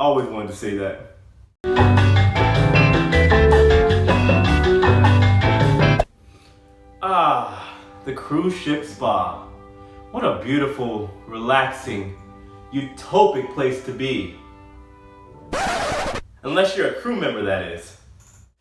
always wanted to say that. The cruise ship spa. What a beautiful, relaxing, utopic place to be. Unless you're a crew member, that is.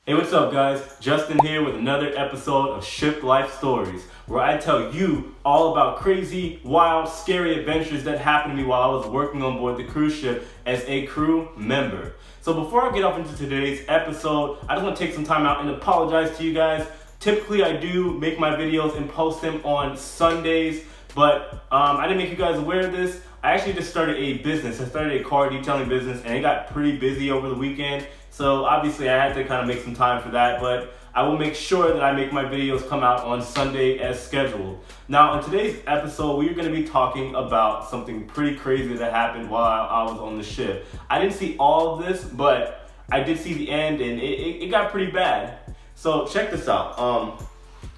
Hey, what's up guys? Justin here with another episode of Shiplife Stories, where I tell you all about crazy, wild, scary adventures that happened to me while I was working on board the cruise ship as a crew member. So before I get off into today's episode, I just want to take some time out and apologize to you guys. Typically I do make my videos and post them on Sundays, but I didn't make you guys aware of this. I actually just started a business. I started a car detailing business and it got pretty busy over the weekend. So obviously I had to kind of make some time for that, but I will make sure that I make my videos come out on Sunday as scheduled. Now in today's episode, we're going to be talking about something pretty crazy that happened while I was on the ship. I didn't see all of this, but I did see the end and it got pretty bad. So check this out.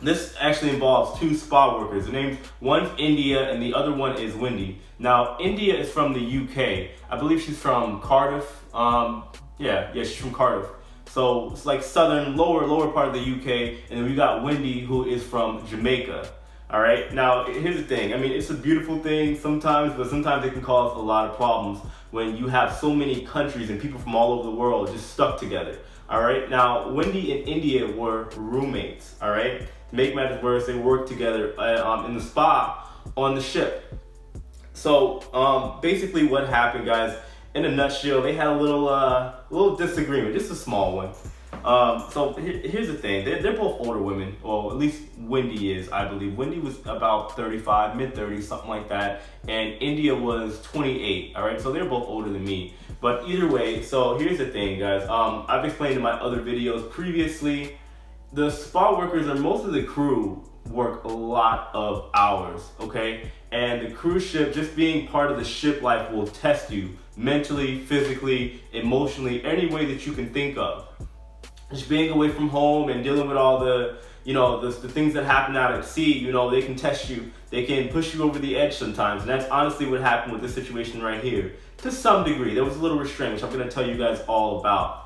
This actually involves two spa workers. The name's one's India and the other one is Wendy. Now India is from the UK. I believe she's from Cardiff. Yeah, she's from Cardiff. So it's like southern, lower part of the UK. And then we got Wendy, who is from Jamaica. All right. Now here's the thing. I mean, it's a beautiful thing sometimes, but sometimes it can cause a lot of problems when you have so many countries and people from all over the world just stuck together. All right. Now Wendy and India were roommates. All right. To make matters worse, they worked together in the spa on the ship. So basically, what happened, guys? In a nutshell, they had a little disagreement, just a small one. So here's the thing: they're both older women, or at least Wendy is, I believe. Wendy was about 35, mid-30s, something like that, and India was 28. All right, so they're both older than me. But either way, so here's the thing, guys. I've explained in my other videos previously. The spa workers and most of the crew work a lot of hours, okay? And the cruise ship, just being part of the ship life, will test you mentally, physically, emotionally, any way that you can think of. Just being away from home and dealing with all the, the things that happen out at sea, they can test you. They can push you over the edge sometimes. And that's honestly what happened with this situation right here. To some degree, there was a little restraint, which I'm gonna tell you guys all about.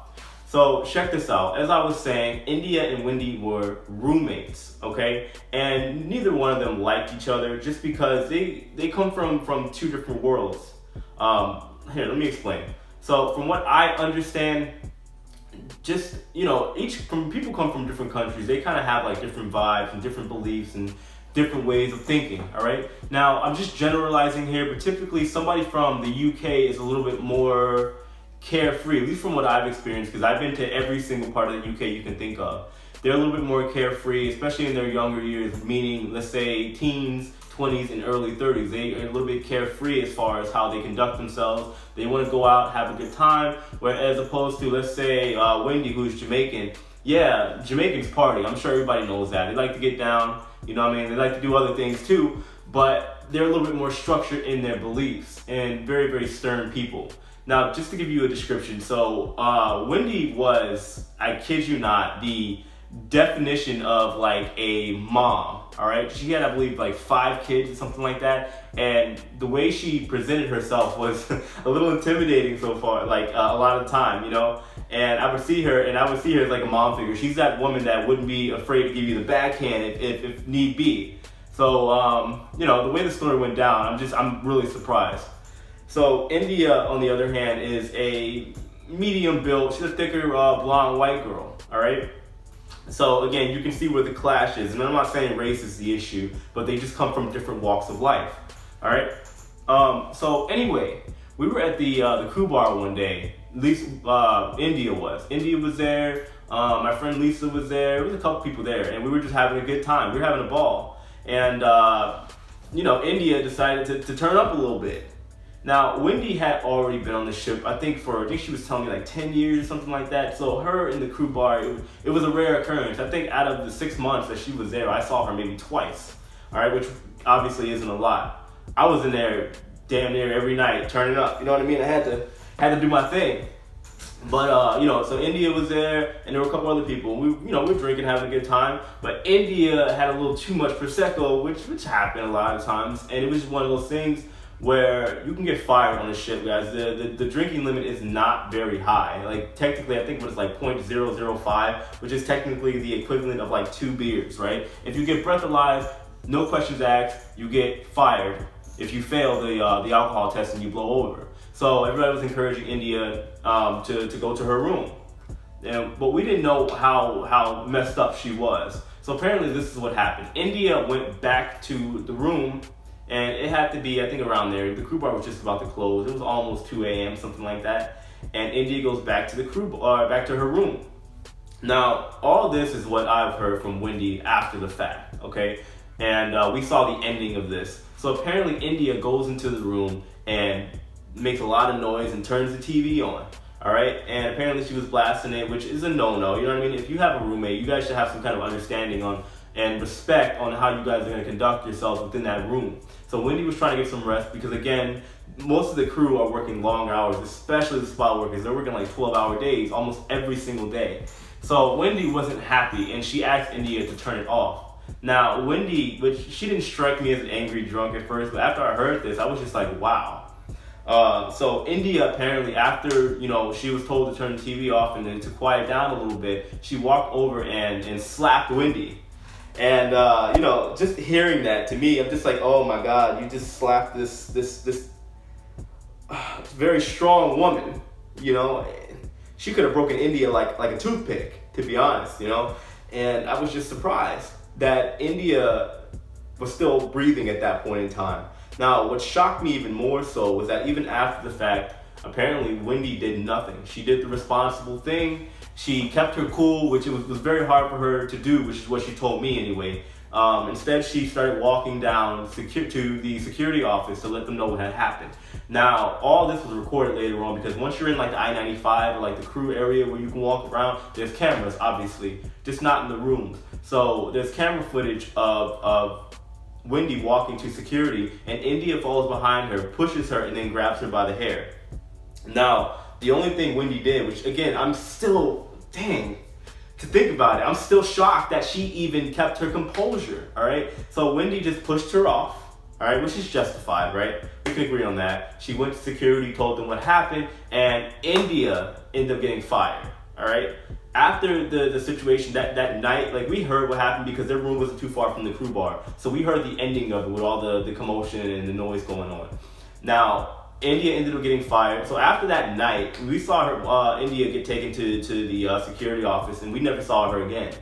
So check this out. As I was saying, India and Wendy were roommates, okay? And neither one of them liked each other just because they come from two different worlds. Here, let me explain. So from what I understand, just, people come from different countries. They kind of have like different vibes and different beliefs and different ways of thinking, all right? Now, I'm just generalizing here, but typically somebody from the UK is a little bit more carefree, at least from what I've experienced, because I've been to every single part of the UK you can think of. They're a little bit more carefree, especially in their younger years, meaning, let's say, teens, 20s, and early 30s. They are a little bit carefree as far as how they conduct themselves. They want to go out, have a good time, whereas opposed to, let's say, Wendy, who's Jamaican. Yeah, Jamaicans party. I'm sure everybody knows that. They like to get down, They like to do other things too, but they're a little bit more structured in their beliefs and very, very stern people. Now, just to give you a description, so Wendy was, I kid you not, the definition of like a mom, all right? She had, I believe, like 5 kids or something like that, and the way she presented herself was a little intimidating so far, like a lot of the time, And I would see her as like a mom figure. She's that woman that wouldn't be afraid to give you the backhand if need be. So, the way the story went down, I'm really surprised. So India, on the other hand, is a medium build. She's a thicker blonde white girl, all right? So again, you can see where the clash is. And I'm not saying race is the issue, but they just come from different walks of life, all right? So anyway, we were at the crew bar one day. At least India was. India was there. My friend Lisa was there. There was a couple people there, and we were just having a good time. We were having a ball. And, India decided to turn up a little bit. Now, Wendy had already been on the ship, I think she was telling me like 10 years or something like that. So her in the crew bar, it was a rare occurrence. I think out of the 6 months that she was there, I saw her maybe twice, all right, which obviously isn't a lot. I was in there damn near every night, turning up, you know what I mean? I had to do my thing. But, so India was there, and there were a couple other people. We were drinking, having a good time. But India had a little too much Prosecco, which happened a lot of times. And it was just one of those things where you can get fired on the ship, guys. The drinking limit is not very high. Like, technically, I think it was like 0.005, which is technically the equivalent of like 2 beers, right? If you get breathalyzed, no questions asked, you get fired if you fail the alcohol test and you blow over. So everybody was encouraging India to go to her room. But we didn't know how messed up she was. So apparently this is what happened. India went back to the room, and it had to be, I think, around there. The crew bar was just about to close. It was almost 2 a.m., something like that. And India goes back to back to her room. Now, all this is what I've heard from Wendy after the fact, okay? And we saw the ending of this. So apparently India goes into the room and makes a lot of noise and turns the TV on. All right, and apparently she was blasting it, which is a no-no. You know what I mean? If you have a roommate, you guys should have some kind of understanding on and respect on how you guys are going to conduct yourselves within that room. So Wendy was trying to get some rest because, again, most of the crew are working long hours, especially the spot workers. They're working like 12-hour days almost every single day. So Wendy wasn't happy, and she asked India to turn it off. Now, Wendy, which she didn't strike me as an angry drunk at first, but after I heard this, I was just like, wow. So India apparently, after, you know, she was told to turn the TV off and then to quiet down a little bit, she walked over and slapped Wendy. And you know, just hearing that, to me, I'm just like, oh my God, you just slapped this very strong woman. You know, she could have broken India like a toothpick, to be honest. You know, and I was just surprised that India was still breathing at that point in time. Now, what shocked me even more so was that even after the fact, apparently Wendy did nothing. She did the responsible thing. She kept her cool, which it was very hard for her to do, which is what she told me anyway. Instead, she started walking down to the security office to let them know what had happened. Now, all this was recorded later on because once you're in like the I-95 or like the crew area where you can walk around, there's cameras, obviously, just not in the rooms. So there's camera footage of Wendy walking to security, and India follows behind her, pushes her, and then grabs her by the hair. Now, the only thing Wendy did, which again, I'm still, to think about it, I'm still shocked that she even kept her composure, all right? So Wendy just pushed her off, all right, which is justified, right? We can agree on that. She went to security, told them what happened, and India ended up getting fired, all right? After the situation that night, like, we heard what happened because their room wasn't too far from the crew bar. So we heard the ending of it with all the commotion and the noise going on. Now, India ended up getting fired. So after that night, we saw her, India get taken to the security office, and we never saw her again.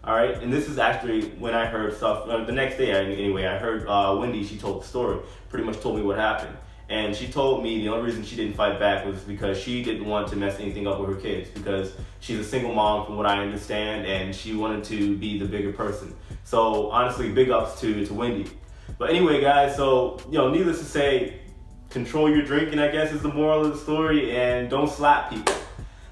All right, and this is actually when I heard stuff, the next day anyway, I heard Wendy, she told the story, pretty much told me what happened. And she told me the only reason she didn't fight back was because she didn't want to mess anything up with her kids, because she's a single mom from what I understand, and she wanted to be the bigger person. So honestly, big ups to Wendy. But anyway, guys, so, you know, needless to say, control your drinking, I guess, is the moral of the story, and don't slap people.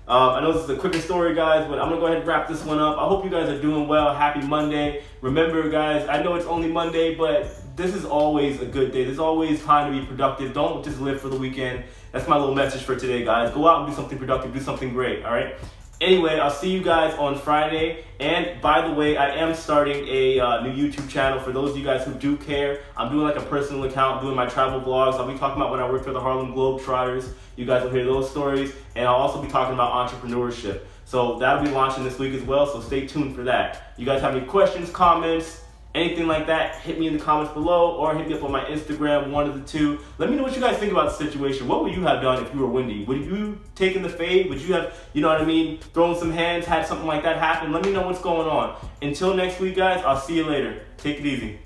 I know this is a quicker story, guys, but I'm going to go ahead and wrap this one up. I hope you guys are doing well. Happy Monday. Remember, guys, I know it's only Monday, but this is always a good day. There's always time to be productive. Don't just live for the weekend. That's my little message for today, guys. Go out and do something productive. Do something great, all right? Anyway, I'll see you guys on Friday. And by the way, I am starting a new YouTube channel for those of you guys who do care. I'm doing like a personal account, doing my travel vlogs. I'll be talking about when I worked for the Harlem Globetrotters. You guys will hear those stories. And I'll also be talking about entrepreneurship. So that'll be launching this week as well, so stay tuned for that. You guys have any questions, comments, anything like that, hit me in the comments below or hit me up on my Instagram, one of the two. Let me know what you guys think about the situation. What would you have done if you were Wendy? Would you taken the fade? Would you have, you know what I mean, thrown some hands, had something like that happen? Let me know what's going on. Until next week, guys, I'll see you later. Take it easy.